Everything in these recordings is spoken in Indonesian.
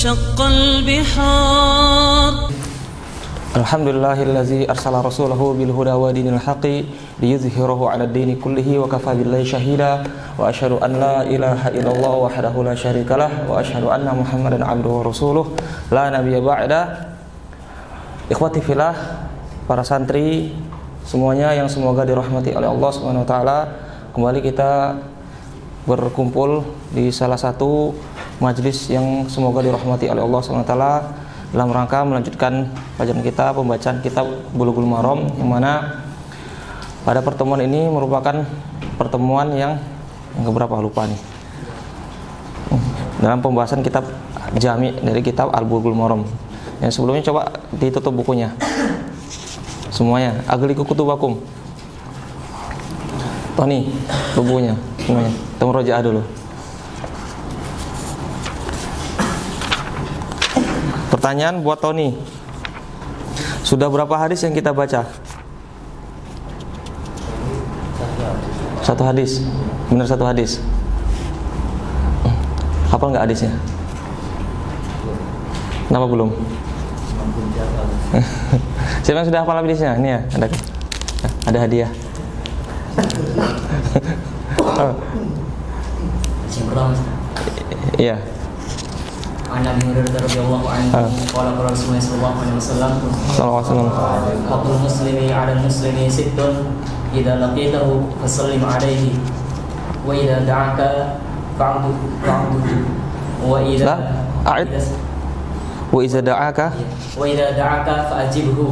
وانشق البحار Alhamdulillahillazi arsala rasulahu bil huda wa dinil haqqi liyuzhirahu 'ala ad-dini kullihi wa kafa billahi shahida wa asyhadu an la ilaha illallah wahdahu la syarikalah wa asyhadu anna Muhammadan 'abduhu wa rasuluh la nabiyya ba'da. Ikhwati fillah, para santri semuanya yang semoga dirahmati oleh Allah Subhanahu wa taala, kembali kita berkumpul di salah satu majlis yang semoga dirahmati oleh Allah Subhanahu wa taala dalam rangka melanjutkan pelajaran kita, pembacaan kitab Bulughul Maram, yang mana pada pertemuan ini merupakan pertemuan yang keberapa lupa nih, dalam pembahasan kitab Jami dari kitab Al-Bulughul Maram. Yang sebelumnya coba ditutup bukunya semuanya, agliku kutubakum. Tony, bukunya semuanya, temu rojaah dulu. Pertanyaan buat Tony, sudah berapa hadis yang kita baca? Satu hadis, benar satu hadis. Hafal nggak hadisnya? Kenapa belum? Siapa yang sudah hafal hadisnya? Ini ya, ada hadiah. Iya. An Abi Hurairah radhiyallahu anhu qala Rasulullah sallallahu alaihi wasallam haqqul muslimi 'ala al-muslimi sittun idza laqitahu fasallim 'alaihi wa idza da'aka fa'udhu wa idza da'aka fa'ajibhu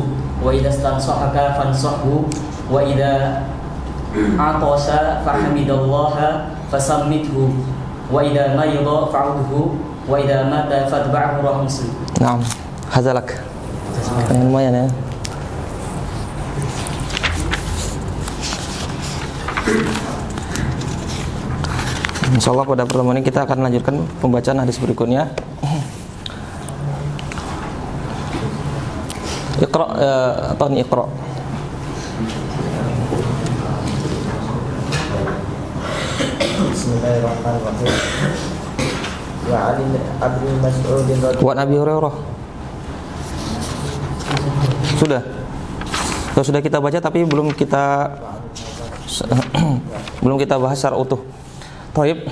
wa idza stansahaka fansahhu wa idza atasa fahamidallaha fasammithu wa idza mayda fa'udhu wa idza mata fatba'hu rawahu Muslim. Naam, hazalak. Lumayan ya. Insyaallah pada pertemuan ini kita akan lanjutkan pembacaan hadis berikutnya. Iqra atau iqra. Bismillahirrahmanirrahim. Wa Abi Hurairah. Sudah kita baca tapi belum kita bahas secara utuh. Baik.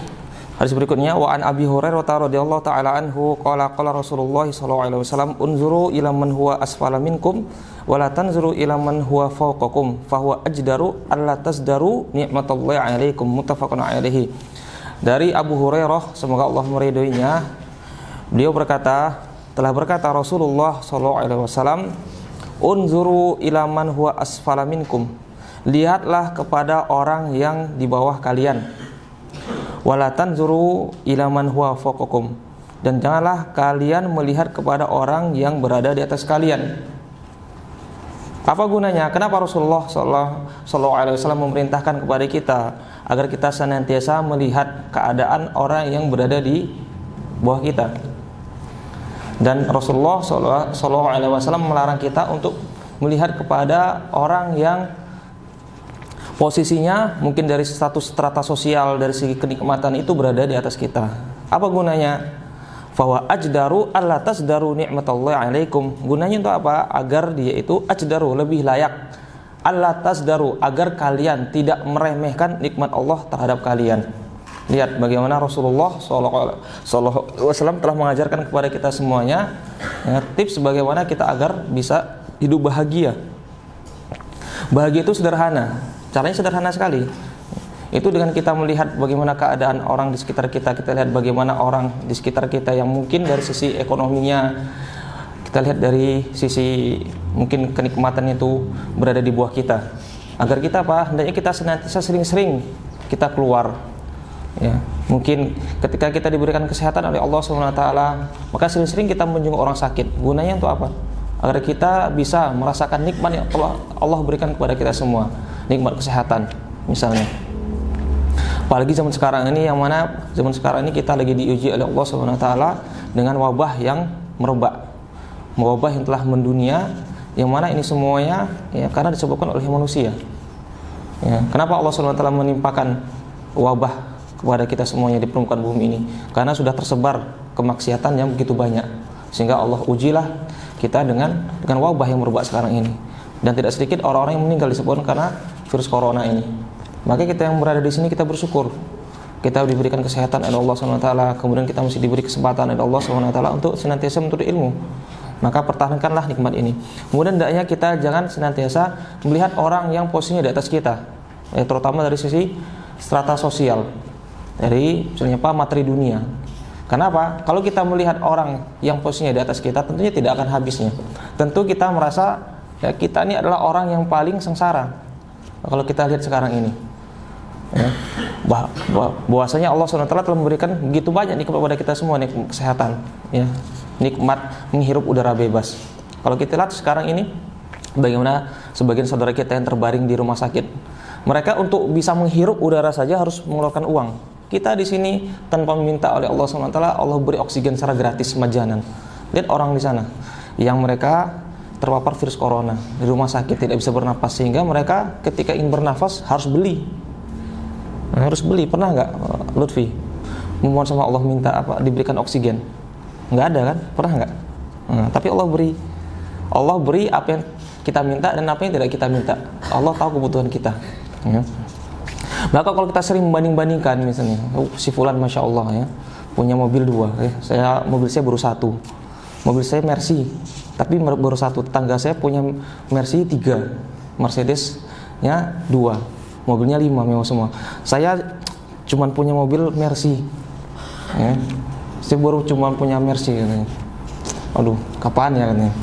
Hadis berikutnya, wa an Abi Hurairah radhiyallahu taala anhu qala Rasulullah sallallahu alaihi wasallam unzuru ila man huwa asfala minkum wa la tanzuru ila man huwa fawqakum fa huwa ajdaru alla tasdaru ni'matallahi 'alaikum, muttafaqun 'alaihi. Dari Abu Hurairah, semoga Allah meridhoinya, beliau telah berkata Rasulullah SAW, unzuru ila man huwa asfala minkum, lihatlah kepada orang yang di bawah kalian, wala tanzuru ila man huwa fawqakum, dan janganlah kalian melihat kepada orang yang berada di atas kalian. Apa gunanya? Kenapa Rasulullah SAW memerintahkan kepada kita agar kita senantiasa melihat keadaan orang yang berada di bawah kita? Dan Rasulullah SAW melarang kita untuk melihat kepada orang yang posisinya mungkin dari status strata sosial, dari segi kenikmatan itu berada di atas kita. Apa gunanya? Fawa ajdaru alla tasdaru ni'matallahi 'alaikum. Gunanya untuk apa? Agar dia itu ajdaru, lebih layak, alla tasdaru, agar kalian tidak meremehkan nikmat Allah terhadap kalian. Lihat bagaimana Rasulullah SAW telah mengajarkan kepada kita semuanya ya, tips bagaimana kita agar bisa hidup bahagia. Bahagia itu sederhana, caranya sederhana sekali. Itu dengan kita melihat bagaimana keadaan orang di sekitar kita. Kita lihat bagaimana orang di sekitar kita yang mungkin dari sisi ekonominya, kita lihat dari sisi mungkin kenikmatan itu berada di bawah kita. Agar kita apa? Hendaknya kita senantiasa sering-sering kita keluar. Ya, mungkin ketika kita diberikan kesehatan oleh Allah SWT, maka sering-sering kita menjenguk orang sakit. Gunanya untuk apa? Agar kita bisa merasakan nikmat yang Allah berikan kepada kita semua. Nikmat kesehatan misalnya. Apalagi zaman sekarang ini, yang mana zaman sekarang ini kita lagi diuji oleh Allah SWT dengan wabah yang merebak, wabah yang telah mendunia, yang mana ini semuanya ya karena disebabkan oleh manusia. Ya, kenapa Allah SWT menimpakan wabah kepada kita semuanya di permukaan bumi ini? Karena sudah tersebar kemaksiatan yang begitu banyak, sehingga Allah ujilah kita dengan wabah yang merebak sekarang ini. Dan tidak sedikit orang-orang yang meninggal disebabkan karena virus corona ini. Maka kita yang berada di sini kita bersyukur. Kita diberikan kesehatan oleh Allah SWT, kemudian kita masih diberi kesempatan oleh Allah SWT untuk senantiasa menuntut ilmu. Maka pertahankanlah nikmat ini. Kemudian hendaknya kita jangan senantiasa melihat orang yang posisinya di atas kita, terutama dari sisi strata sosial, dari misalnya materi dunia. Kenapa? Kalau kita melihat orang yang posisinya di atas kita, tentunya tidak akan habisnya. Tentu kita merasa ya, kita ini adalah orang yang paling sengsara. Kalau kita lihat sekarang ini, ya, bahwasanya Allah SWT telah memberikan begitu banyak nikmat kepada kita semua, nikmat kesehatan, ya, nikmat menghirup udara bebas. Kalau kita lihat sekarang ini, bagaimana sebagian saudara kita yang terbaring di rumah sakit, mereka untuk bisa menghirup udara saja harus mengeluarkan uang. Kita di sini tanpa meminta oleh Allah SWT, Allah beri oksigen secara gratis majanan. Lihat orang di sana yang mereka terpapar virus corona di rumah sakit, tidak bisa bernapas, sehingga mereka ketika ingin bernafas harus beli. Pernah nggak Lutfi memohon sama Allah minta diberikan oksigen? Nggak ada kan? Pernah nggak? Tapi Allah beri apa yang kita minta dan apa yang tidak kita minta. Allah tahu kebutuhan kita, ya. Maka kalau kita sering membanding-bandingkan, misalnya si fulan masya Allah ya punya mobil 2, mobil saya baru 1, mobil saya Mercy tapi baru 1, tetangga saya punya Mercy 3, Mercedesnya 2, mobilnya 5 mewah semua. Saya cuma punya mobil Mercy, ya. Saya baru cuma punya Mercy katanya. Aduh, kapan ya katanya.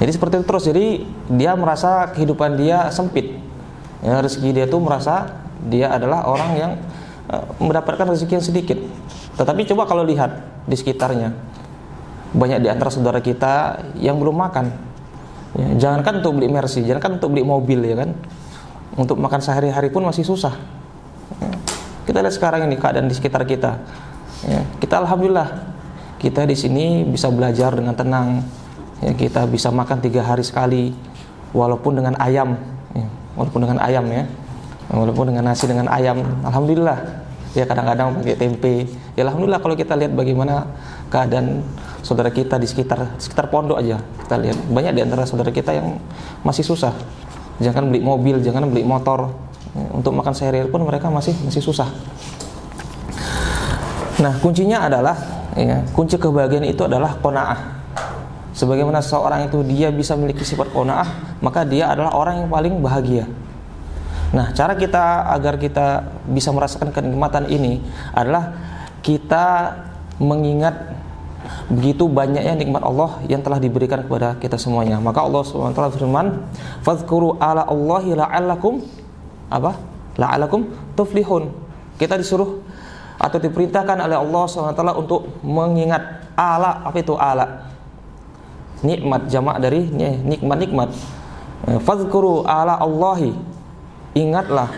Jadi seperti itu terus. Jadi dia merasa kehidupan dia sempit, ya, rezeki dia tuh merasa dia adalah orang yang mendapatkan rezeki yang sedikit. Tetapi coba kalau lihat di sekitarnya, banyak di antara saudara kita yang belum makan, ya, jangankan untuk beli Mercy, jangankan untuk beli mobil, ya kan, untuk makan sehari-hari pun masih susah, ya. Kita lihat sekarang ini keadaan di sekitar kita, ya. Kita alhamdulillah kita di sini bisa belajar dengan tenang, ya, kita bisa makan 3 hari sekali walaupun dengan ayam, ya, walaupun dengan ayam, ya, walaupun dengan nasi dengan ayam, alhamdulillah. Ya, kadang-kadang pakai tempe. Ya alhamdulillah. Kalau kita lihat bagaimana keadaan saudara kita di sekitar pondok aja, kita lihat banyak di antara saudara kita yang masih susah. Jangan beli mobil, jangan beli motor, ya, untuk makan sehari-hari pun mereka masih susah. Nah, kuncinya adalah, ya, kunci kebahagiaan itu adalah qanaah. Sebagaimana seorang itu dia bisa memiliki sifat qanaah, maka dia adalah orang yang paling bahagia. Nah, cara kita agar kita bisa merasakan kenikmatan ini adalah kita mengingat begitu banyaknya nikmat Allah yang telah diberikan kepada kita semuanya. Maka Allah SWT firman, "Fadhkuru ala Allahi la'allakum la'allakum tuflihun." Kita disuruh atau diperintahkan oleh Allah SWT untuk mengingat ala. Apa itu ala? Nikmat, jamak dari nikmat-nikmat. Fadhkuru ala Allahi, ingatlah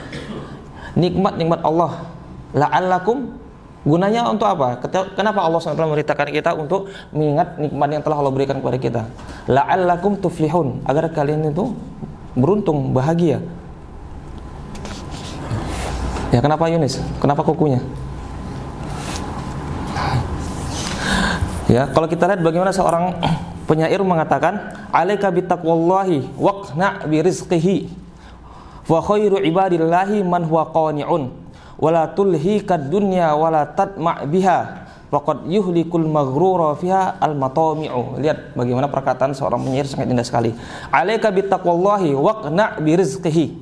nikmat-nikmat Allah. La'allakum, gunanya untuk apa? Kenapa Allah SWT memerintahkan kita untuk mengingat nikmat yang telah Allah berikan kepada kita? La'allakum tuflihun, agar kalian itu beruntung, bahagia. Ya, kenapa Yunis? Kenapa kukunya? Ya, kalau kita lihat bagaimana seorang penyair mengatakan, "Alaika bittaqwallahi waqna birizqihi, wa khairu ibadillahi man huwa qani'un, wala tulhikad dunya wala tatma' biha, faqad yuhlikul maghrura fiha al-matami'u." Lihat bagaimana perkataan seorang penyair sangat indah sekali. Alaika bittaqwallahi waqna birizqihi.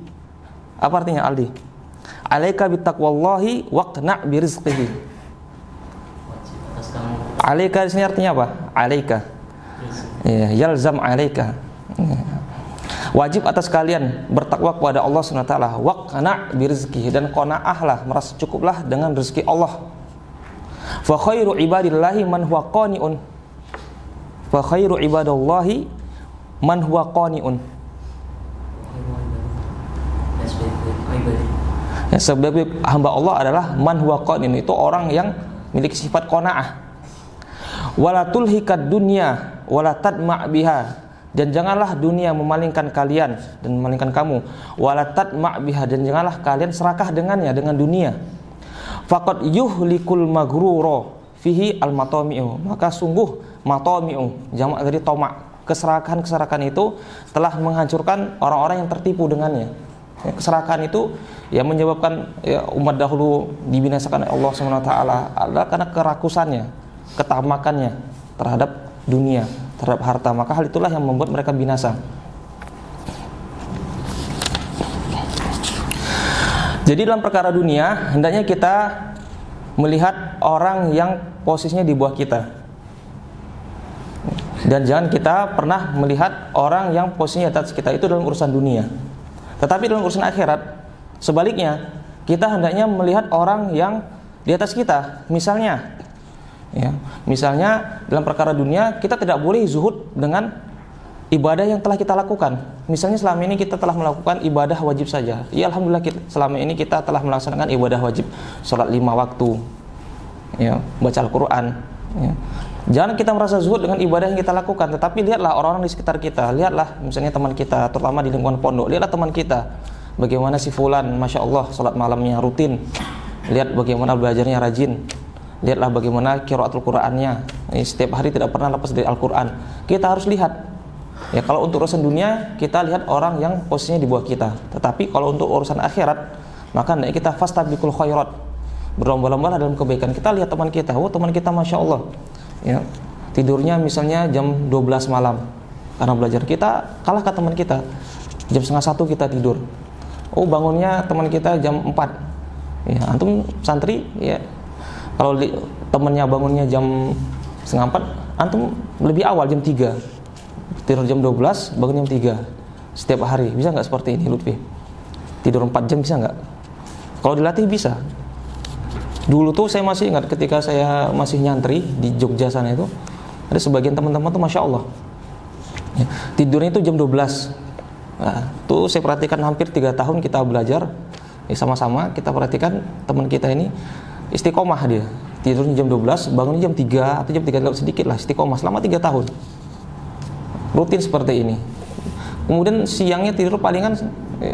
Apa artinya, Aldi? Alaika bittaqwallahi waqna birizqihi. Alaika di sini artinya apa? Alaika. Ya, yalzam alaika. Wajib atas kalian bertakwa kepada Allah SWT. Waqna birizqihi, dan qanaahlah, merasa cukuplah dengan rezeki Allah. Fa khairu ibadillahi man huwa qani'un. Fa khairu ibadallahi man huwa qani'un. Ya, sebagai hamba Allah adalah man huwa qani'un, itu orang yang memiliki sifat qanaah. Wala tulhikad dunya wala tadma' biha, dan janganlah dunia memalingkan kalian dan memalingkan kamu. Wala tadma' biha, dan janganlah kalian serakah dengannya, dengan dunia. Faqad yuhlikul maghrura fihi al-matami'u, maka sungguh matami'u jamak dari toma, keserakahan itu telah menghancurkan orang-orang yang tertipu dengannya. Ya, keserakahan itu yang menyebabkan ya, umat dahulu dibinasakan oleh Allah SWT adalah karena kerakusannya, ketamakannya terhadap dunia, terhadap harta. Maka hal itulah yang membuat mereka binasa. Jadi dalam perkara dunia, hendaknya kita melihat orang yang posisinya di bawah kita. Dan jangan kita pernah melihat orang yang posisinya di atas kita, itu dalam urusan dunia. Tetapi dalam urusan akhirat, sebaliknya, kita hendaknya melihat orang yang di atas kita. Misalnya dalam perkara dunia, kita tidak boleh zuhud dengan ibadah yang telah kita lakukan. Misalnya selama ini kita telah melakukan ibadah wajib saja. Ya alhamdulillah, selama ini kita telah melaksanakan ibadah wajib, sholat 5 waktu, ya, baca Al-Quran, ya. Jangan kita merasa zuhud dengan ibadah yang kita lakukan, tetapi lihatlah orang-orang di sekitar kita. Lihatlah misalnya teman kita, terutama di lingkungan pondok. Lihatlah teman kita, bagaimana si fulan, Masya Allah, sholat malamnya rutin. Lihat bagaimana belajarnya rajin. Lihatlah bagaimana qiraatul Qur'annya, setiap hari tidak pernah lepas dari Al-Quran. Kita harus lihat. Ya, kalau untuk urusan dunia kita lihat orang yang posisinya di bawah kita. Tetapi kalau untuk urusan akhirat, maka hendaknya kita fastabiqul khairat, berlomba-lomba dalam kebaikan. Kita lihat teman kita, oh teman kita Masya Allah, ya, tidurnya misalnya jam 12 malam karena belajar. Kita kalah ke teman kita, jam 12:30 kita tidur. Oh bangunnya teman kita jam 4. Ya, antum santri, ya, kalau temannya bangunnya jam 3:30, antum lebih awal jam 3. Tidur jam 12, bangun jam 3 setiap hari. Bisa nggak seperti ini Lutfi? Tidur 4 jam bisa nggak? Kalau dilatih bisa. Dulu tuh saya masih ingat ketika saya masih nyantri di Jogja sana itu, ada sebagian teman-teman tuh Masya Allah, ya, tidurnya itu jam 12. Nah, tuh saya perhatikan hampir 3 tahun kita belajar, ya, sama-sama kita perhatikan teman kita ini istiqomah dia. Tidurnya jam 12, bangunnya jam 3 atau jam 3 sedikit lah, istiqomah selama 3 tahun. Rutin seperti ini. Kemudian siangnya tidur palingan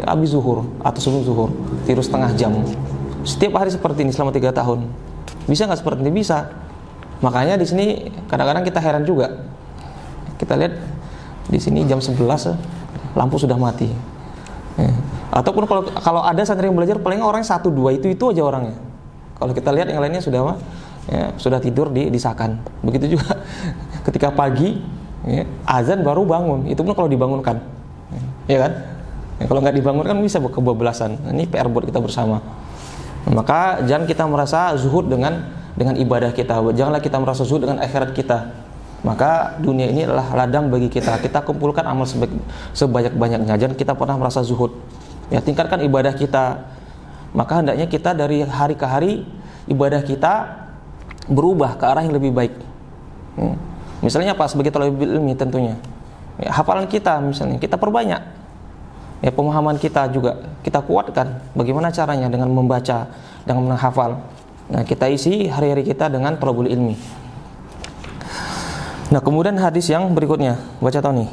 habis zuhur atau sebelum zuhur, tidur setengah jam. Setiap hari seperti ini selama 3 tahun. Bisa nggak seperti ini? Bisa. Makanya di sini kadang-kadang kita heran juga. Kita lihat di sini jam 11 lampu sudah mati. Ya. Ataupun kalau ada santri yang belajar paling orangnya 1-2 itu aja orangnya. Kalau kita lihat yang lainnya sudah ya, sudah tidur di sakan. Begitu juga ketika pagi, ya, azan baru bangun, itu pun kalau dibangunkan, ya kan? Ya, kalau nggak dibangunkan bisa kebablasan. Ini PR buat kita bersama. Maka jangan kita merasa zuhud dengan ibadah kita. Janganlah kita merasa zuhud dengan akhirat kita. Maka dunia ini adalah ladang bagi kita. Kita kumpulkan amal sebanyak-banyaknya. Jangan kita pernah merasa zuhud. Ya, tingkatkan ibadah kita. Maka hendaknya kita dari hari ke hari ibadah kita berubah ke arah yang lebih baik. Misalnya apa? Sebagai thalibul ilmi tentunya, ya, hafalan kita misalnya kita perbanyak, ya, pemahaman kita juga kita kuatkan. Bagaimana caranya? Dengan membaca, dengan menghafal. Nah, kita isi hari-hari kita dengan thalibul ilmi. Nah, kemudian hadis yang berikutnya, baca tahu nih.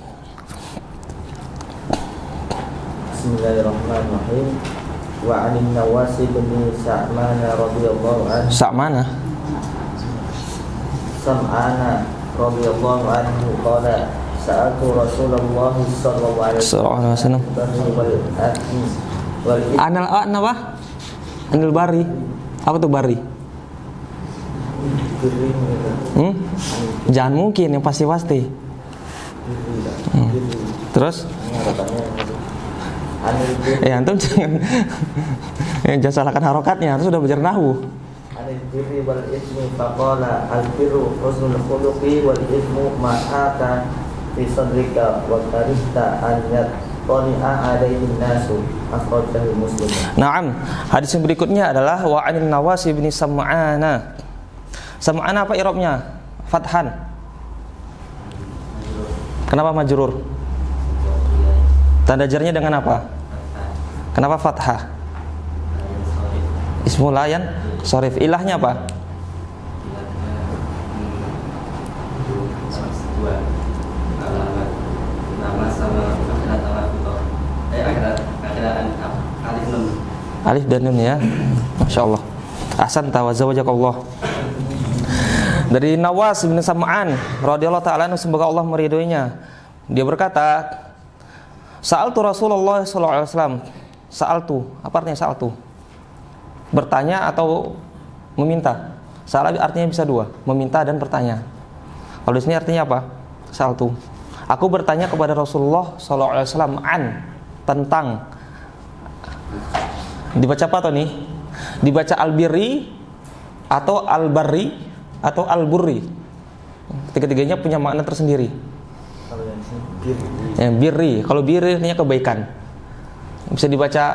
Bismillahirrahmanirrahim. Wa 'anin Nawas bin Sa'mana radhiyallahu anhu. Sam'ana radhiyallahu anhu qala sa'altu Rasulullah sallallahu alaihi wasallam Anil bari. Apa tuh bari? Jangan mungkin yang pasti. Terus? Antum jangan salahkan harokatnya, harus sudah belajar nahwu. Al-birri wal ismi faqala al-birru husnul khuluqi wal ismu ma'aka fi sadrika wa karihta an yattali'a alaihi nasu akhrajahu Muslim. Naam, hadis yang berikutnya adalah wa 'anil Nawas bin Sam'ana. Sam'ana apa i'rabnya? Fathan. Kenapa majrur? Tanda jarnya dengan apa? Kenapa fathah? Ismul layan sharif. Ilahnya apa? Alif dan nun ya. Masya Allah. Ahsan tawazawajakallah. Dari Nawas bin Sam'an radhiyallahu ta'ala anhu, semoga Allah meridhoinya, dia berkata, sa'altu Rasulullah sallallahu alaihi wasallam. Sa'altu, apa artinya sa'altu? Bertanya atau meminta? Sa'al artinya bisa dua, meminta dan bertanya. Kalau di sini artinya apa? Sa'altu. Aku bertanya kepada Rasulullah sallallahu alaihi wasallam tentang, dibaca apa tuh nih? Dibaca al-birri atau al-barri atau al-burri. Ketiga-tiganya punya makna tersendiri. Ya, birri. Kalau birri artinya kebaikan. Bisa dibaca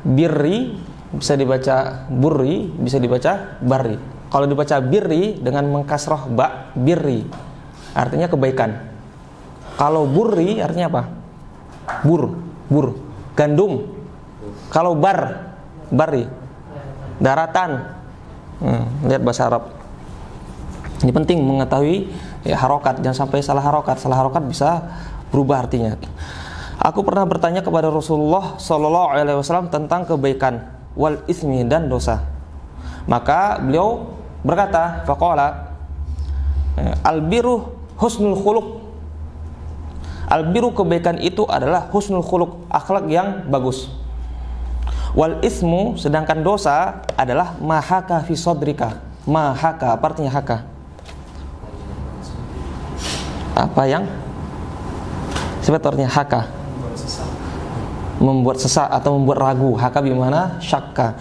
birri, bisa dibaca burri, bisa dibaca barri. Kalau dibaca birri dengan mengkasroh ba, birri, artinya kebaikan. Kalau burri artinya apa? Bur, gandum. Kalau barri, daratan. Lihat bahasa Arab. Ini penting mengetahui ya, harokat, jangan sampai salah harokat. Salah harokat bisa berubah artinya. Aku pernah bertanya kepada Rasulullah Sallallahu Alaihi Wasallam tentang kebaikan wal ismi dan dosa. Maka beliau berkata, faqala al-birru husnul khuluq. Al-birru kebaikan itu adalah husnul khuluq, akhlak yang bagus. Wal ismu sedangkan dosa adalah mahaka fi sodrika. Mahaka, apa artinya haka? Apa yang sebetulnya haka? Membuat sesak atau membuat ragu. Haka bimana? Syakka.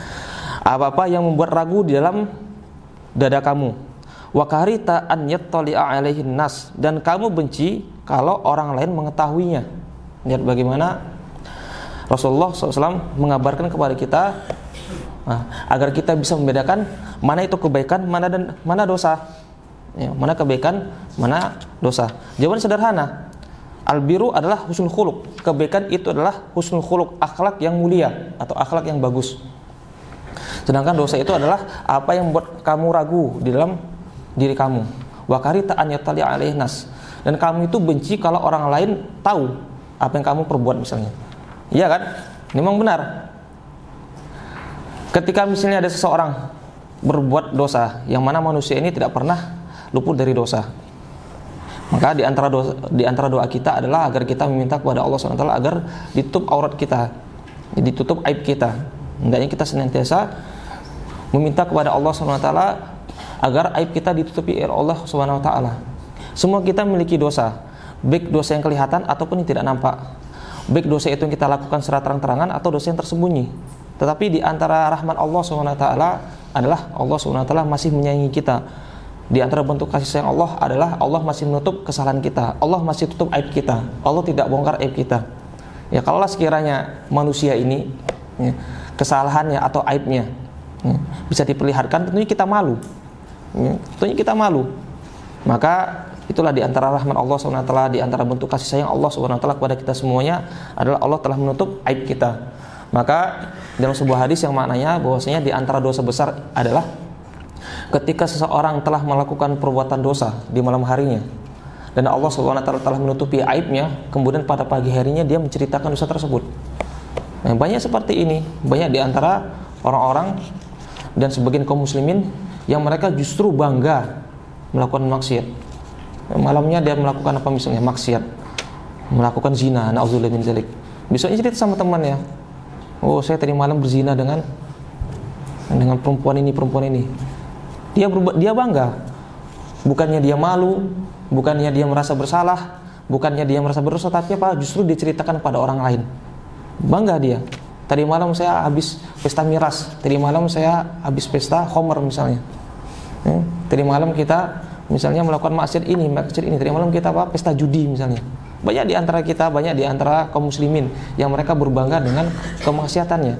Apa-apa yang membuat ragu di dalam dada kamu. Wa karita an yattali'a alaihin nas, dan kamu benci kalau orang lain mengetahuinya. Lihat bagaimana Rasulullah SAW mengabarkan kepada kita agar kita bisa membedakan mana itu kebaikan, mana dosa. Ya, mana kebaikan, mana dosa. Jawaban sederhana. Al-biru adalah husnul khuluq. Kebaikan itu adalah husnul khuluq, akhlak yang mulia atau akhlak yang bagus. Sedangkan dosa itu adalah apa yang membuat kamu ragu di dalam diri kamu. Wa karita an yattali alaihin nas, dan kamu itu benci kalau orang lain tahu apa yang kamu perbuat misalnya. Iya kan? Memang benar. Ketika misalnya ada seseorang berbuat dosa, yang mana manusia ini tidak pernah luput dari dosa, maka di antara doa kita adalah agar kita meminta kepada Allah SWT agar ditutup aurat kita, ditutup aib kita. Hendaknya kita senantiasa meminta kepada Allah SWT agar aib kita ditutupi oleh Allah SWT. Semua kita memiliki dosa, baik dosa yang kelihatan ataupun yang tidak nampak, baik dosa itu yang kita lakukan secara terang-terangan atau dosa yang tersembunyi. Tetapi di antara rahmat Allah SWT adalah Allah SWT masih menyayangi kita. Di antara bentuk kasih sayang Allah adalah Allah masih menutup kesalahan kita, Allah masih tutup aib kita, Allah tidak bongkar aib kita. Ya, kalaulah sekiranya manusia ini ya, kesalahannya atau aibnya ya, bisa diperlihatkan, tentunya kita malu. Ya, tentunya kita malu. Maka itulah di antara rahmat Allah SWT, di antara bentuk kasih sayang Allah SWT kepada kita semuanya adalah Allah telah menutup aib kita. Maka dalam sebuah hadis yang maknanya bahwasanya di antara dosa besar adalah ketika seseorang telah melakukan perbuatan dosa di malam harinya dan Allah SWT telah menutupi aibnya, kemudian pada pagi harinya dia menceritakan dosa tersebut. Nah, banyak seperti ini, banyak di antara orang-orang dan sebagian kaum muslimin yang mereka justru bangga melakukan maksiat. Malamnya dia melakukan apa misalnya? Maksiat, melakukan zina, na'udzubillah min dzalik. Besoknya cerita sama temannya, oh saya tadi malam berzina dengan perempuan ini. Dia bangga. Bukannya dia malu, bukannya dia merasa bersalah, bukannya dia merasa berdosa, tapi apa? Justru diceritakan pada orang lain. Bangga dia. Tadi malam saya habis pesta miras, tadi malam saya habis pesta khomer misalnya. Tadi malam kita misalnya melakukan maksiat ini, tadi malam kita apa? Pesta judi misalnya. Banyak di antara kita, banyak di antara kaum muslimin yang mereka berbangga dengan kemaksiatannya.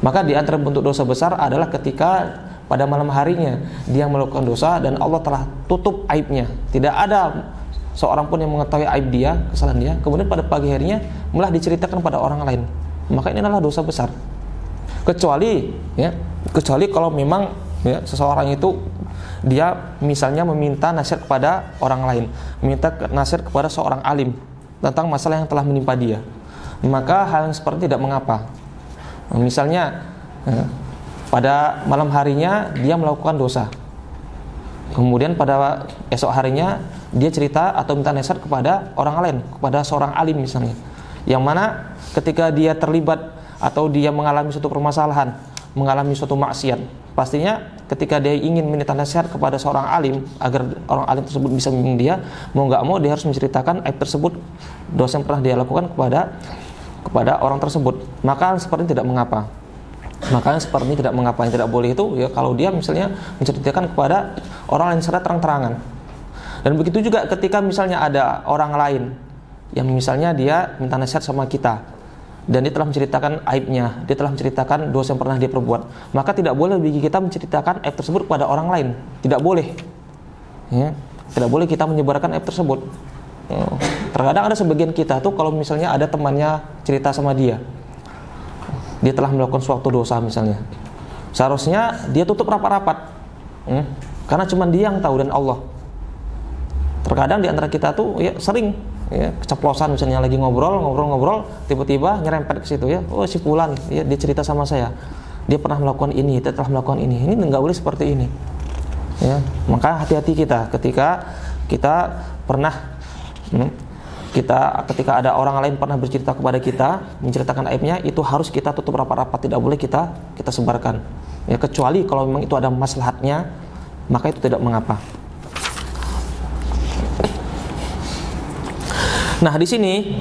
Maka di antara bentuk dosa besar adalah ketika pada malam harinya dia melakukan dosa dan Allah telah tutup aibnya. Tidak ada seorang pun yang mengetahui aib dia, kesalahan dia. Kemudian pada pagi harinya malah diceritakan pada orang lain. Maka ini adalah dosa besar. Kecuali kalau memang ya, seseorang itu dia misalnya meminta nasihat kepada orang lain, meminta nasihat kepada seorang alim tentang masalah yang telah menimpa dia, maka hal yang seperti tidak mengapa. Misalnya pada malam harinya dia melakukan dosa, Kemudian pada esok harinya dia cerita atau minta nasihat kepada orang lain, kepada seorang alim misalnya, yang mana ketika dia terlibat atau dia mengalami suatu permasalahan, mengalami suatu maksiat, pastinya ketika dia ingin minta nasihat kepada seorang alim agar orang alim tersebut bisa membimbing dia, mau nggak mau dia harus menceritakan aib tersebut, dosa yang pernah dia lakukan kepada orang tersebut. Maka seperti tidak mengapa. Maka seperti ini tidak mengapa. Yang tidak boleh itu ya kalau dia misalnya menceritakan kepada orang lain secara terang-terangan. Dan begitu juga ketika misalnya ada orang lain yang misalnya dia minta nasihat sama kita dan dia telah menceritakan aibnya, dia telah menceritakan dosa yang pernah dia perbuat, maka tidak boleh bagi kita menceritakan aib tersebut kepada orang lain. Tidak boleh ya. Tidak boleh kita menyebarkan aib tersebut. Terkadang ada sebagian kita tuh kalau misalnya ada temannya cerita sama dia telah melakukan suatu dosa misalnya, seharusnya dia tutup rapat-rapat karena cuma dia yang tahu dan Allah. Terkadang di antara kita tuh ya sering ya keceplosan, misalnya lagi ngobrol tiba-tiba nyerempet ke situ ya, oh si fulan ya, dia cerita sama saya dia pernah melakukan ini, dia telah melakukan ini nggak boleh seperti ini ya. Maka hati-hati kita ketika kita pernah ketika ada orang lain pernah bercerita kepada kita, menceritakan aibnya, itu harus kita tutup rapat-rapat, tidak boleh kita sebarkan ya, kecuali kalau memang itu ada maslahatnya, maka itu tidak mengapa. Nah, di sini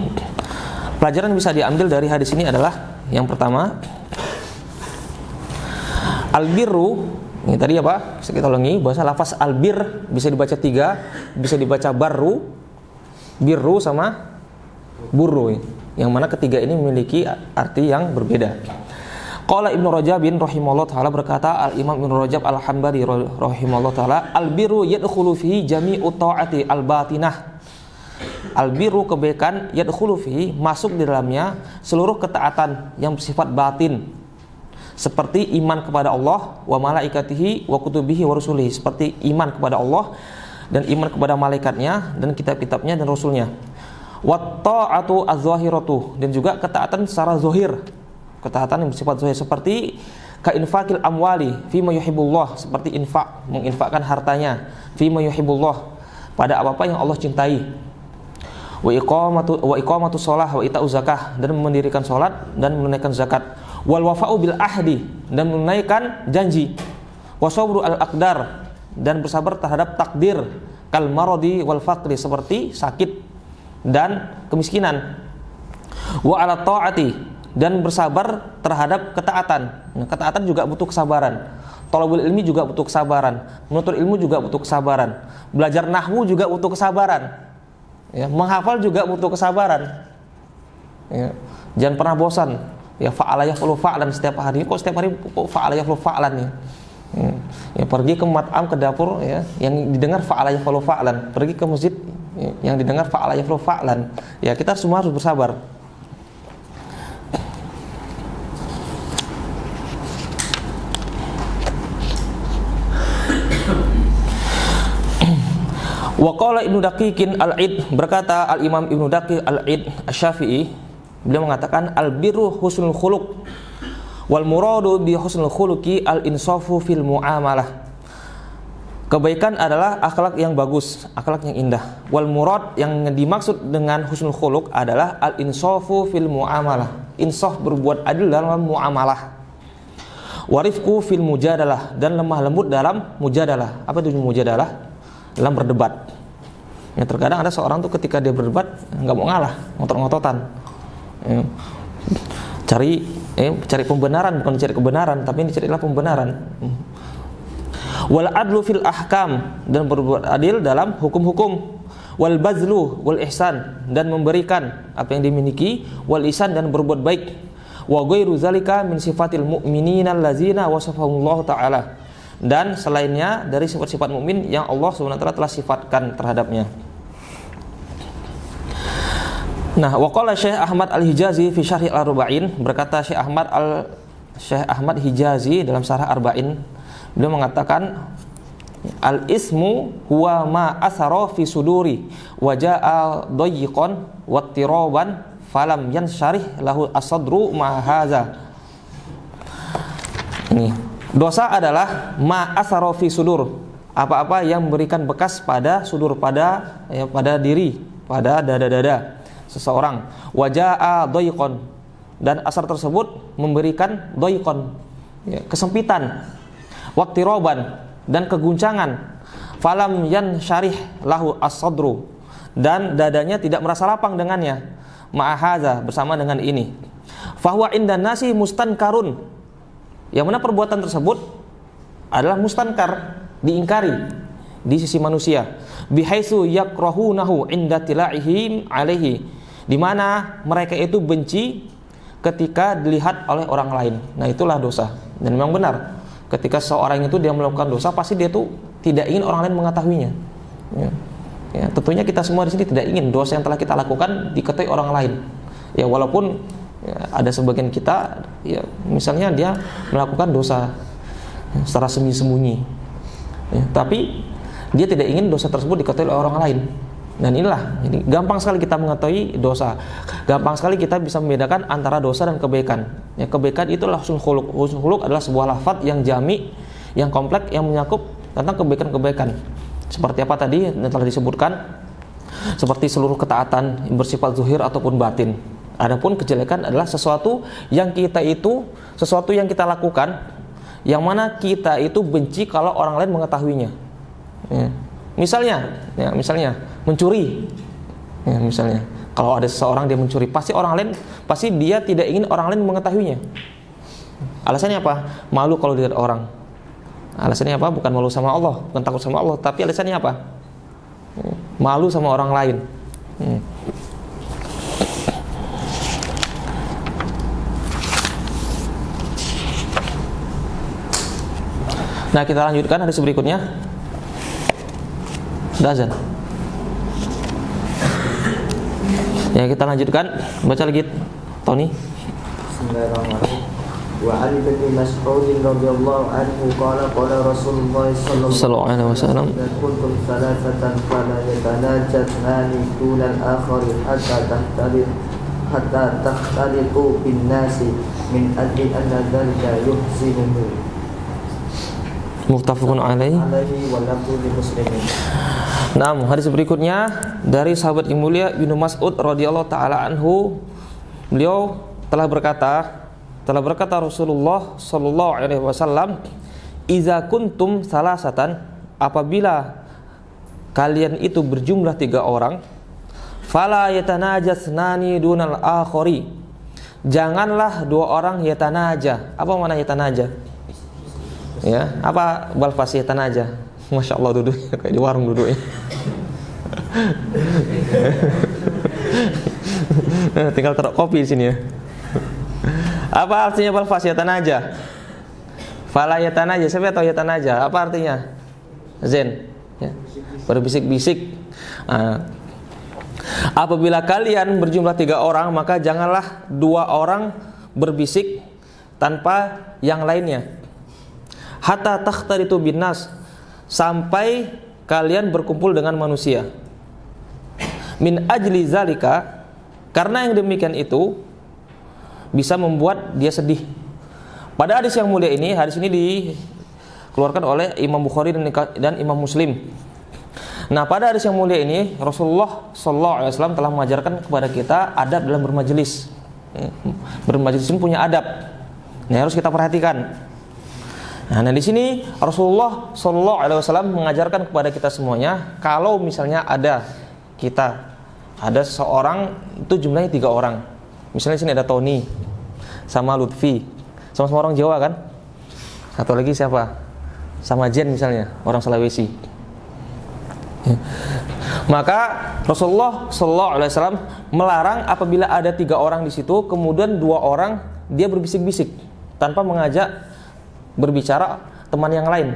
pelajaran bisa diambil dari hadis ini adalah yang pertama, albirru, ini tadi apa? Bisa kita ulangi, bahasa lafaz albir bisa dibaca 3, bisa dibaca barru, birru sama burru, yang mana ketiga ini memiliki arti yang berbeda. Qala Ibnu Rajab bin rahimahullah taala, berkata Al-Imam Ibnu Rajab Al-Hambali rahimahullah taala, al-birru yadkhulu fihi jami'u ta'ati al-batinah. Al-birru, kebaikan, yadkhulu fihi, masuk di dalamnya seluruh ketaatan yang bersifat batin, seperti iman kepada Allah wa malaikatihi wa kutubihi wa rusulihi, seperti iman kepada Allah dan iman kepada malaikatnya dan kitab-kitabnya dan rasulnya. Wa ta'atu az-zahiratu, dan juga ketaatan secara zahir, ketaatan yang bersifat zahir, seperti ka infaqil amwali fi ma yuhibbullah, seperti infak, menginfakkan hartanya, fi ma yuhibbullah, pada apa-apa yang Allah cintai. Wa iqamatu shalah wa ita'u zakah, dan mendirikan salat dan menunaikan zakat. Wal wafa'u bil ahdi, dan menunaikan janji. Wa sabru al aqdar, dan bersabar terhadap takdir, kal maradi wal faqri, seperti sakit dan kemiskinan. Wa ala ta'ati, dan bersabar terhadap ketaatan. Nah, ketaatan juga butuh kesabaran. Thalabul ilmi juga butuh kesabaran. Menuntut ilmu juga butuh kesabaran. Belajar nahwu juga butuh kesabaran. Ya, menghafal juga butuh kesabaran. Ya, jangan pernah bosan. Ya, fa'ala yaf'alu fa'lan, setiap hari. Kok setiap hari fa'ala yaf'alu fa'lan ya? Ya, pergi ke mat'am, ke dapur ya, yang didengar fa'ala yaf'alu fa'lan. Pergi ke masjid ya, yang didengar fa'ala yaf'alu fa'lan. Ya, kita semua harus bersabar. Wa qala Ibnu Daqiqin al-Id, berkata Al-Imam Ibnu Daqiq al-Id Asy-Syafi'i, beliau mengatakan al-birru husnul khuluq wal muradu bi husnul khuluqi al-insafu fil muamalah. Kebaikan adalah akhlak yang bagus, akhlak yang indah. Wal murad, yang dimaksud dengan husnul khuluq adalah al-insafu fil muamalah, insaf, berbuat adil dalam muamalah. Warifku fil mujadalah, dan lemah lembut dalam mujadalah. Apa itu mujadalah? Dalam berdebat. Ya, terkadang ada seorang tuh ketika dia berdebat nggak mau ngalah, ngotot-ngototan. Ya. Cari pembenaran, bukan cari kebenaran, tapi ini carilah pembenaran. Wal adlu fil ahkam, dan berbuat adil dalam hukum-hukum. Wal bazlu wal ihsan, dan memberikan apa yang dimiliki. Wal ihsan, dan berbuat baik. Wa ghairu zalika min sifatil mu'minina allazina wasafahumullahu ta'ala, dan selainnya dari sifat-sifat mukmin yang Allah SWT telah sifatkan terhadapnya. Nah, waqala Syekh Ahmad Al-Hijazi fi Syarh Al-Arba'in, berkata Syekh Ahmad Hijazi dalam Syarah Arba'in, beliau mengatakan al-ismu huwa ma asara fi suduri wa jaa dayyiqan wa tiraban falam yansyarih lahu as-sadru ma hadza. Ini dosa adalah ma asara fi sudur, apa-apa yang memberikan bekas pada sudur, pada diri, pada dada-dada seseorang. Wajaa doikon, dan asar tersebut memberikan doikon, kesempitan. Waktiroban, dan keguncangan. Falam yan syarih lahu as-sadru, dan dadanya tidak merasa lapang dengannya. Ma'ahaza, bersama dengan ini. Fahuwa indan nasi mustankarun, yang mana perbuatan tersebut adalah mustankar, diingkari di sisi manusia. Bihaitsu yakrahunahu inda tila'ihim alaihi, di mana mereka itu benci ketika dilihat oleh orang lain. Nah, itulah dosa. Dan memang benar, ketika seseorang itu dia melakukan dosa, pasti dia tuh tidak ingin orang lain mengetahuinya. Ya, tentunya kita semua di sini tidak ingin dosa yang telah kita lakukan diketahui orang lain. Ya, walaupun ada sebagian kita, ya, misalnya dia melakukan dosa secara sembunyi-sembunyi, ya, tapi dia tidak ingin dosa tersebut diketahui oleh orang lain. Dan inilah, ini gampang sekali kita mengetahui dosa, gampang sekali kita bisa membedakan antara dosa dan kebaikan. Ya, kebaikan itulah husnul khuluq. Husnul khuluq adalah sebuah lafaz yang jami, yang kompleks, yang menyakup tentang kebaikan-kebaikan. Seperti apa tadi yang telah disebutkan, seperti seluruh ketaatan bersifat zuhir ataupun batin. Adapun kejelekan adalah sesuatu yang kita lakukan, yang mana kita itu benci kalau orang lain mengetahuinya. Ya. Misalnya mencuri. Ya, misalnya kalau ada seseorang dia mencuri, pasti dia tidak ingin orang lain mengetahuinya. Alasannya apa? Malu kalau dilihat orang. Alasannya apa? Bukan malu sama Allah, bukan takut sama Allah, tapi alasannya apa? Malu sama orang lain. Nah, kita lanjutkan hadis berikutnya. Dazan. Ya, kita lanjutkan. Baca lagi, Tony. Bismillahirrahmanirrahim. Wa Ali bin Mas'ud radhiyallahu anhu qala qala Rasulullah sallallahu alaihi wasallam kuntum salasatan fala yatanajjatani dunal akhari hatta takhtaliqu bin nasi min ajli anna dhalika yuhsinuhu. Muttafaqun alaihi wa lafzu li muslimin. Nah, hadis berikutnya dari sahabat yang mulia Ibnu Mas'ud radhiyallahu taala anhu, beliau telah berkata Rasulullah sallallahu alaihi wasallam, "Idza kuntum salasatan, apabila kalian itu berjumlah 3 orang, fala yatanajasnani dunal akhari." Janganlah 2 orang yatanaja. Apa makna yatanaja? Ya, apa balfas yatanaja? Masya Allah, duduk kayak di warung duduk ya. Tinggal taruh kopi di sini ya. Apa artinya balfas yatanaja? Fala yatanaja, siapa tahu yatanaja? Apa artinya? Zen, ya. Berbisik-bisik. Apabila kalian berjumlah 3 orang, maka janganlah 2 orang berbisik tanpa yang lainnya. Hatta takhtaritu binnas, sampai kalian berkumpul dengan manusia. Min ajli zalika, karena yang demikian itu bisa membuat dia sedih. Pada hadis yang mulia ini, hadis ini dikeluarkan oleh Imam Bukhari dan Imam Muslim. Nah, pada hadis yang mulia ini Rasulullah sallallahu alaihi wasallam telah mengajarkan kepada kita adab dalam bermajelis. Bermajelis ini punya adab. Nah, harus kita perhatikan. Nah, di sini Rasulullah sallallahu alaihi wasallam mengajarkan kepada kita semuanya, kalau misalnya ada seseorang itu jumlahnya 3 orang. Misalnya di sini ada Tony sama Lutfi, sama-sama orang Jawa kan? Satu lagi siapa? Sama Jen misalnya, orang Sulawesi. Maka Rasulullah sallallahu alaihi wasallam melarang apabila ada 3 orang di situ, kemudian 2 orang dia berbisik-bisik tanpa mengajak berbicara teman yang lain,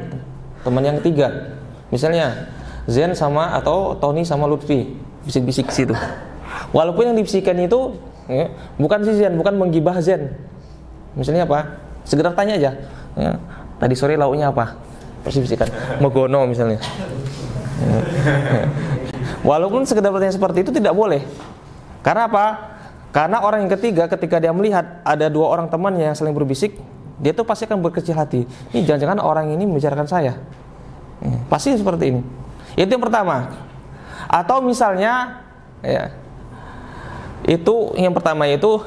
teman yang ketiga. Misalnya Zen sama atau Tony sama Lutfi bisik-bisik situ. Walaupun yang dibisikkan itu bukan si Zen, bukan menggibah Zen. Misalnya apa? Segera tanya aja. Tadi sore lauknya apa? Persibisikan. Megono misalnya. Walaupun sekedar pertanyaan seperti itu tidak boleh. Karena apa? Karena orang yang ketiga ketika dia melihat ada 2 orang temannya yang saling berbisik, dia tuh pasti akan berkecil hati. Ini jangan-jangan orang ini membicarakan saya. Pasti seperti ini. Itu yang pertama. Atau misalnya ya, itu yang pertama itu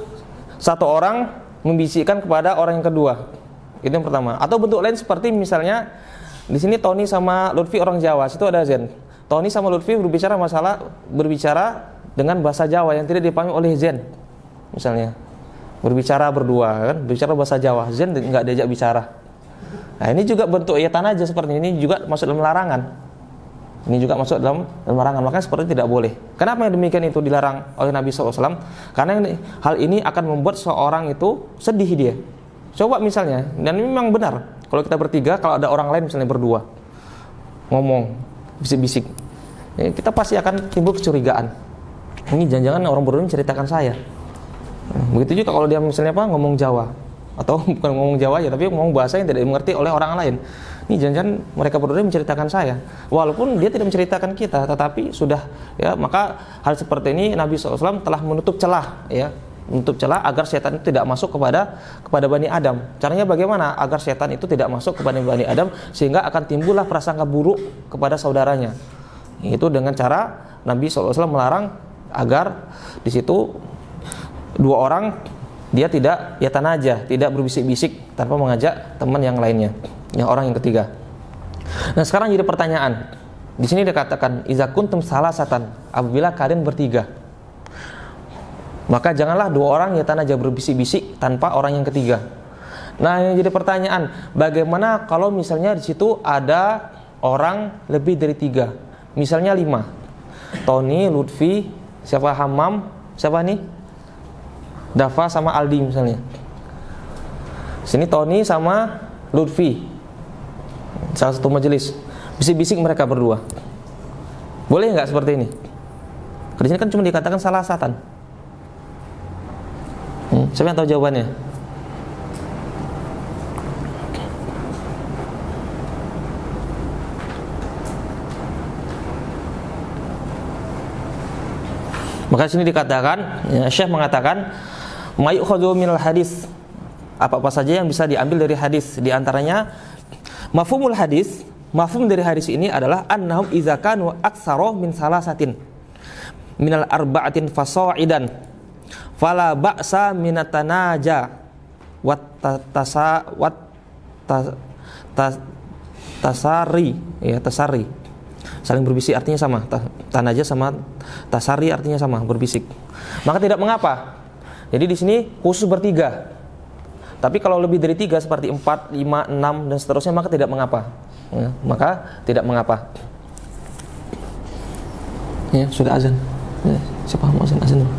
satu orang membisikkan kepada orang yang kedua. Itu yang pertama. Atau bentuk lain seperti misalnya di sini Tony sama Lutfi orang Jawa, situ ada Zen. Tony sama Lutfi berbicara dengan bahasa Jawa yang tidak dipahami oleh Zen. Misalnya berbicara berdua kan, berbicara bahasa Jawa, Zen nggak diajak bicara. Nah, ini juga bentuk iyatan aja seperti ini juga masuk dalam larangan. Ini juga masuk dalam larangan, makanya seperti tidak boleh. Kenapa yang demikian itu dilarang oleh Nabi SAW? Karena hal ini akan membuat seorang itu sedih dia. Coba misalnya, dan ini memang benar, kalau kita bertiga, kalau ada orang lain misalnya berdua ngomong, bisik-bisik, ya, kita pasti akan timbul kecurigaan. Ini jangan-jangan orang berdua menceritakan saya. Begitu juga kalau dia misalnya ngomong Jawa, atau bukan ngomong Jawa aja, tapi ngomong bahasa yang tidak dimengerti oleh orang lain. Ini jangan-jangan mereka berdua menceritakan saya, walaupun dia tidak menceritakan kita, tetapi sudah ya, maka hal seperti ini Nabi SAW telah menutup celah, ya, menutup celah agar setan itu tidak masuk kepada Bani Adam. Caranya bagaimana agar setan itu tidak masuk kepada Bani Adam, sehingga akan timbullah prasangka buruk kepada saudaranya. Itu dengan cara Nabi SAW melarang agar di situ dua orang dia tidak yatanaja, tidak berbisik-bisik tanpa mengajak teman yang lainnya, yang orang yang ketiga. Nah, sekarang jadi pertanyaan. Di sini dikatakan iza kuntum salasatan, apabila kalian bertiga, maka janganlah dua orang yatanaja berbisik-bisik tanpa orang yang ketiga. Nah, yang jadi pertanyaan, bagaimana kalau misalnya di situ ada orang lebih dari 3, misalnya 5, Tony, Lutfi, siapa Hamam, siapa nih? Dafa sama Aldi misalnya. Sini Tony sama Lutfi, salah satu majelis, bisik-bisik mereka berdua. Boleh nggak seperti ini? Di sini kan cuma dikatakan salasatan. Siapa yang tahu jawabannya? Maka sini dikatakan, ya, Syekh mengatakan mayukhadhu minal hadis, apa-apa saja yang bisa diambil dari hadis. Di antaranya mafhumul hadis, mafhum dari hadis ini adalah annahum idza kanu aktsara min salasatin minal arba'atin fasa'idan fala ba'sa minatanaja wat tasari, ya, tasari, saling berbisik artinya sama. Tanaja sama tasari artinya sama, berbisik. Maka tidak mengapa. Jadi di sini khusus bertiga. Tapi kalau lebih dari 3 seperti 4, 5, 6 dan seterusnya maka tidak mengapa. Ya, maka tidak mengapa. Ya, sudah azan. Ya, siapa mau azan dulu?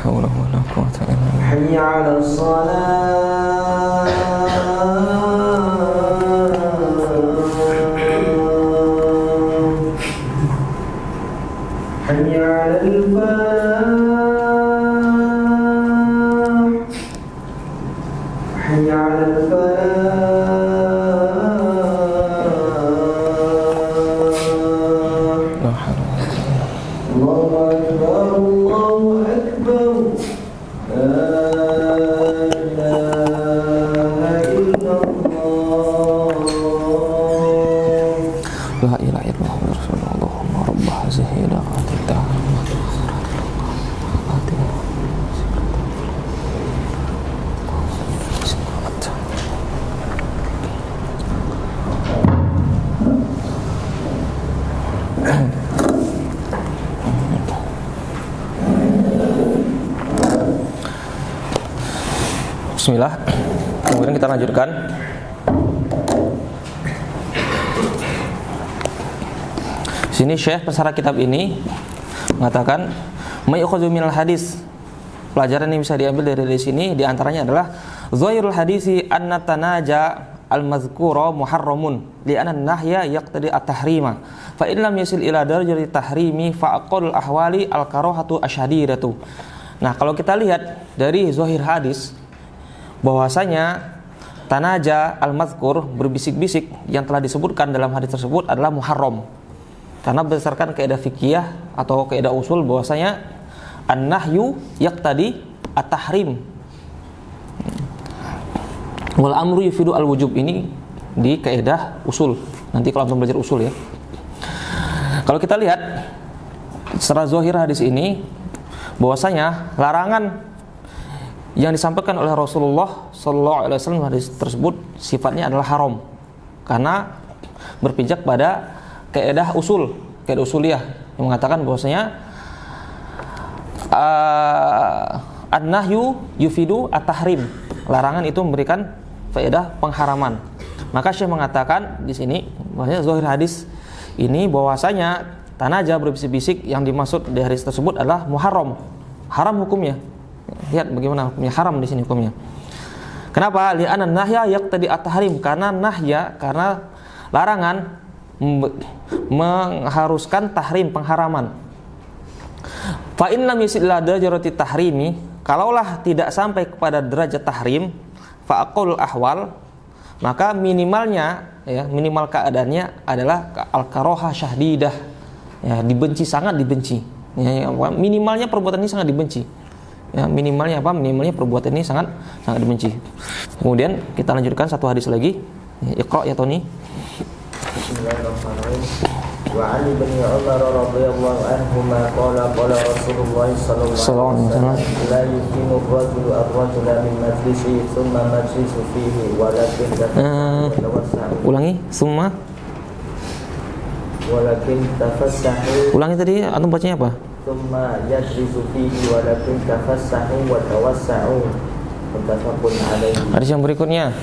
haula wala quwwata illa billah. Hayya 'alas shalah. Hayya 'alal falah. Hayya 'alal falah. Bismillah. Kemudian kita lanjutkan. Sini Syekh pesara kitab ini mengatakan mayukhadhu minal hadis. Pelajaran yang bisa diambil dari sini diantaranya adalah zahirul hadisi anna tanaja al-mazkura muharramun li'anna an-nahya yaqtadi at-tahrima fa in lam yasil ila darajati tahrimi fa aqallul ahwali al-karahatu asyadidatu. Nah, kalau kita lihat dari zahir hadis bahwasanya tanaja al-mazkur berbisik-bisik yang telah disebutkan dalam hadis tersebut adalah muharram. Karena berdasarkan kaidah fikih atau kaidah usul bahwasanya an-nahyu yaqtadi at-tahrim. Wal amru yufidu al-wujub, ini di kaidah usul. Nanti kalau antum belajar usul ya. Kalau kita lihat secara zahir hadis ini bahwasanya larangan yang disampaikan oleh Rasulullah Sallallahu Alaihi Wasallam hadis tersebut sifatnya adalah haram karena berpijak pada kaidah usul, kaidah usuliyah yang mengatakan bahwasanya an-nahyu yufidu at-tahrim, larangan itu memberikan faedah pengharaman. Maka Syekh mengatakan di sini bahwasanya zahir hadis ini bahwasanya tanaja berbisik-bisik yang dimaksud dari hadis tersebut adalah muharram, haram hukumnya. Lihat bagaimana hukumnya, haram di sini hukumnya. Kenapa? Li'anna nahya yaqtadi at-tahrim, karena nahya, karena larangan mengharuskan tahrim, pengharaman. Fa in lam yasil ila darajati tahrimi, kalaulah tidak sampai kepada derajat tahrim, fa aqallul ahwal, maka minimalnya ya, minimal keadaannya adalah al-karahah syadidah. Ya, dibenci, sangat dibenci. Ya, minimalnya perbuatan ini sangat dibenci. Ya, minimalnya apa? Minimalnya perbuatan ini sangat dibenci. Kemudian kita lanjutkan satu hadis lagi. Iqra ya Tony. Bismillahirrahmanirrahim. Wa 'an ibni Umar radhiyallahu anhuma qala Rasulullah sallallahu alaihi wasallam la yuqimu ar-rajulu ar-rajula min majlisi thumma majlisu fihi walakin tafassahu. Ulangi, summa. Walakin tafassahu. Ulangi tadi antum bacanya apa? Thumma yajlisu fihi walakin tafassahu wa tawassa'u. Muttafaqun alaihi. Hadis yang berikutnya,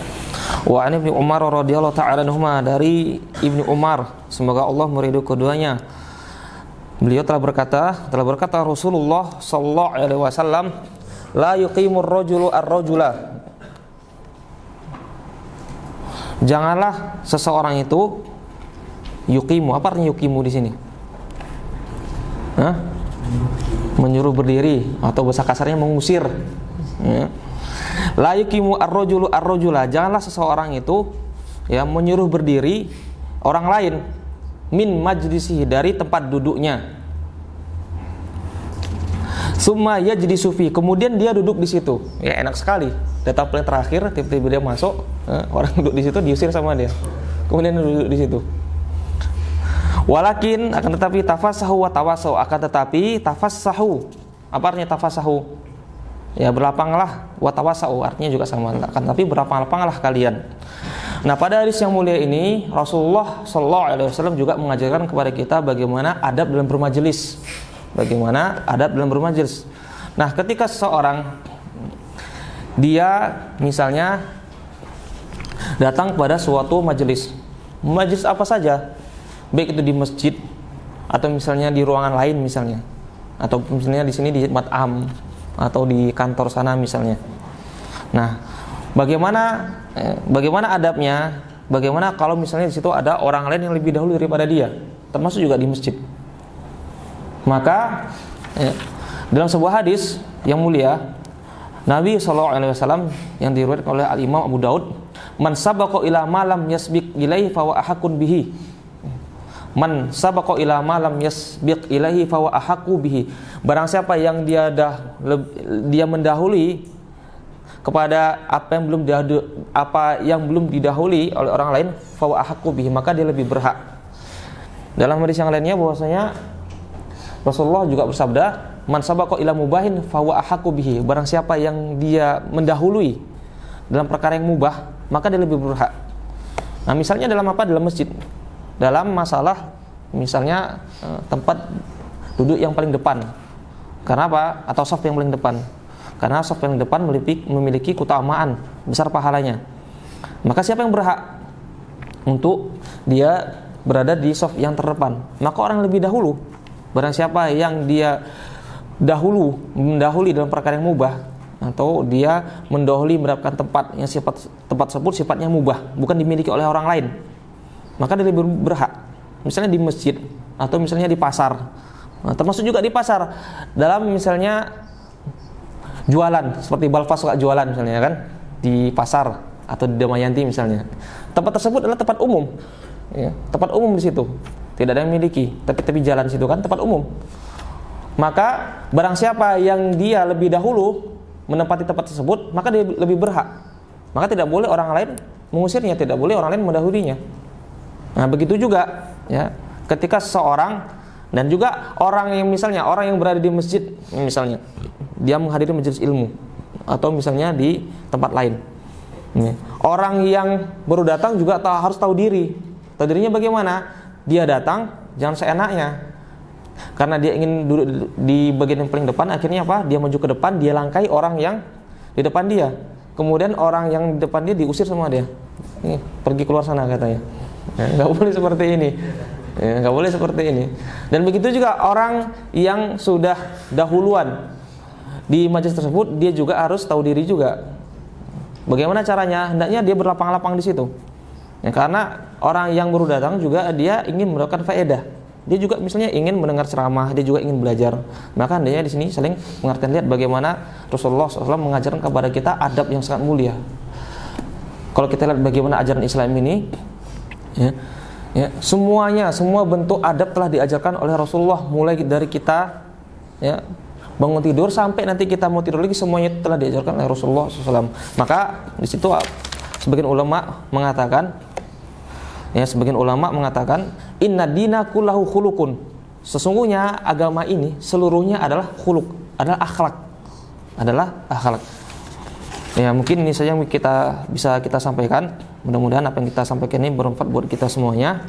wa 'an Ibnu Umar radhiyallahu ta'ala anhuma, dari Ibnu Umar, semoga Allah meridhoi keduanya. Beliau telah berkata Rasulullah sallallahu alaihi wasallam, la yuqimur rajulu ar-rajula. Janganlah seseorang itu yuqimu. Apa artinya yuqimu di sini? Hah? Menyuruh berdiri atau bahasa kasarnya mengusir. Ya. La yuqimu ar-rajulu ar-rajula. Janganlah seseorang itu ya menyuruh berdiri orang lain min majlisihi, dari tempat duduknya. Summa yajlisu fi, kemudian dia duduk di situ. Ya enak sekali. Data paling terakhir tiba-tiba dia masuk, orang duduk di situ diusir sama dia. Kemudian duduk di situ. Walakin, akan tetapi tafassahu wa tawassau, akan tetapi tafassahu, apa artinya tafassahu? Ya berlapanglah, wa tawassau artinya juga sama, akan tetapi berlapang-lapanglah kalian. Nah, pada hadis yang mulia ini Rasulullah sallallahu alaihi wasallam juga mengajarkan kepada kita bagaimana adab dalam bermajelis. Bagaimana adab dalam bermajelis. Nah, ketika seseorang dia misalnya datang kepada suatu majelis. Majelis apa saja? Baik itu di masjid atau misalnya di ruangan lain misalnya, atau misalnya di sini di mat'am, atau di kantor sana misalnya. Nah, bagaimana adabnya? Bagaimana kalau misalnya di situ ada orang lain yang lebih dahulu daripada dia, termasuk juga di masjid? Maka dalam sebuah hadis yang mulia, Nabi SAW yang diriwayatkan oleh Al-Imam Abu Daud, man sabaqa ila ma lam yasbiq ilaihi fa wa ahaqun bihi. Man sabaqa ila ma lam yasbiq ilaihi fa wa ahaqu bihi. Barang siapa yang dia mendahului kepada apa yang belum didahului oleh orang lain, fa wa ahaqu bihi, maka dia lebih berhak. Dalam hadis yang lainnya bahwasanya Rasulullah juga bersabda, man sabaqa ila mubahin fa wa ahaqu bihi. Barang siapa yang dia mendahului dalam perkara yang mubah, maka dia lebih berhak. Nah, misalnya dalam apa? Dalam masjid. Dalam masalah misalnya tempat duduk yang paling depan. Karena apa? Atau saf yang paling depan. Karena saf yang depan memiliki keutamaan besar pahalanya. Maka siapa yang berhak untuk dia berada di saf yang terdepan? Maka orang lebih dahulu. Barang siapa yang dia mendahului dalam perkara yang mubah, atau dia mendahului mendapatkan tempat yang tempat tersebut sifatnya mubah, bukan dimiliki oleh orang lain, maka dia lebih berhak. Misalnya di masjid atau misalnya di pasar. Nah, termasuk juga di pasar dalam misalnya jualan, seperti Balfas suka jualan misalnya kan, di pasar atau di Damayanti misalnya. Tempat tersebut adalah tempat umum. Ya, tempat umum di situ. Tidak ada yang miliki, tapi jalan situ kan tempat umum. Maka barang siapa yang dia lebih dahulu menempati tempat tersebut, maka dia lebih berhak. Maka tidak boleh orang lain mengusirnya, tidak boleh orang lain mendahulinya. Nah, begitu juga ya, ketika seseorang dan juga orang yang berada di masjid, misalnya dia menghadiri majelis ilmu atau misalnya di tempat lain. Orang yang baru datang juga harus tahu diri. Tahu dirinya bagaimana? Dia datang jangan seenaknya. Karena dia ingin duduk di bagian yang paling depan, akhirnya apa? Dia maju ke depan, dia langkai orang yang di depan dia. Kemudian orang yang di depan dia diusir sama dia. Pergi keluar sana katanya. Nggak boleh seperti ini. Nggak boleh seperti ini. Dan begitu juga orang yang sudah dahuluan di majelis tersebut, dia juga harus tahu diri juga. Bagaimana caranya? Hendaknya dia berlapang-lapang di situ. Ya, karena orang yang baru datang juga dia ingin mendapatkan faedah. Dia juga misalnya ingin mendengar ceramah, dia juga ingin belajar. Maka hendaknya di sini saling mengerti, lihat bagaimana Rasulullah SAW mengajarkan kepada kita adab yang sangat mulia. Kalau kita lihat bagaimana ajaran Islam ini, semua bentuk adab telah diajarkan oleh Rasulullah, mulai dari kita bangun tidur sampai nanti kita mau tidur lagi, semuanya telah diajarkan oleh Rasulullah SAW. Maka di situ sebagian ulama mengatakan inna dina kullahu khuluqun. Sesungguhnya agama ini seluruhnya adalah khuluq, adalah akhlak. Ya, mungkin ini saja yang bisa kita sampaikan. Mudah-mudahan apa yang kita sampaikan ini bermanfaat buat kita semuanya.